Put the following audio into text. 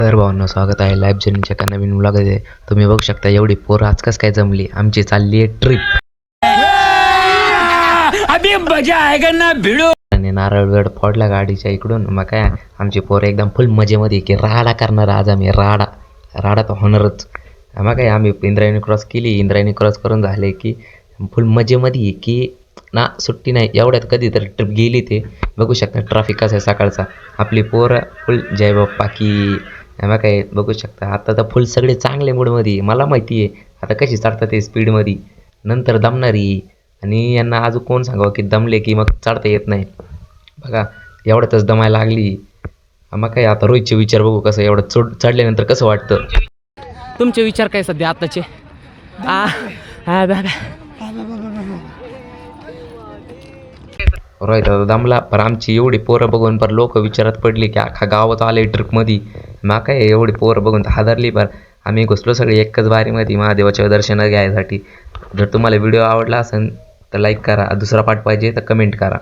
तर भावांनो, स्वागत आहे लाईव्ह जर्नीच्या एका नवीन व्लॉगमध्ये. तुम्ही बघू शकता एवढी पोरं आज कसं काय जमली. आमची चालली आहे ट्रिप. अभी मजा आएगा ना भिड़ो. आणि नारळगड फोडला गाडीच्या इकडून. मग काय आमची पोरं एकदम फुल मजेमध्ये की राडा करणार आज आम्ही. राडा तर होणारच. मग काय आम्ही इंद्रायणी क्रॉस केली. इंद्रायणी क्रॉस करून झाले की फुल मजेमध्ये की ना सुट्टी नाही. एवढ्यात कधीतरी ट्रिप गेली. ते बघू शकता ट्रॅफिक कसं आहे सकाळचा. आपली पोरं फुल जय बाप्पा की. मग काय बघू शकता आता तर फुल सगळे चांगले मूडमध्ये. मला माहिती आहे आता कशी चढतात ते स्पीडमध्ये, नंतर दमणारी. आणि यांना अजून कोण सांगावं की दमले की मग चढता येत नाही. बघा एवढ्यातच दमायला लागली. मग काय आता रोहितचे विचार बघू कसं एवढं चढल्यानंतर कसं वाटतं. तुमचे विचार काय सध्या आताचे? रोहित आता दमला. पण आमची एवढी पोरं बघून पर लोक विचारात पडली की अख्खा गावात आले ट्रिपमध्ये. मग काय एवढी पोरं बघून हादरली. पण आम्ही घुसलो सगळे एकच बारीमध्ये महादेवाच्या दर्शनं घ्यायसाठी. जर तुम्हाला व्हिडिओ आवडला असेल तर लाईक करा. दुसरा पार्ट पाहिजे तर कमेंट करा.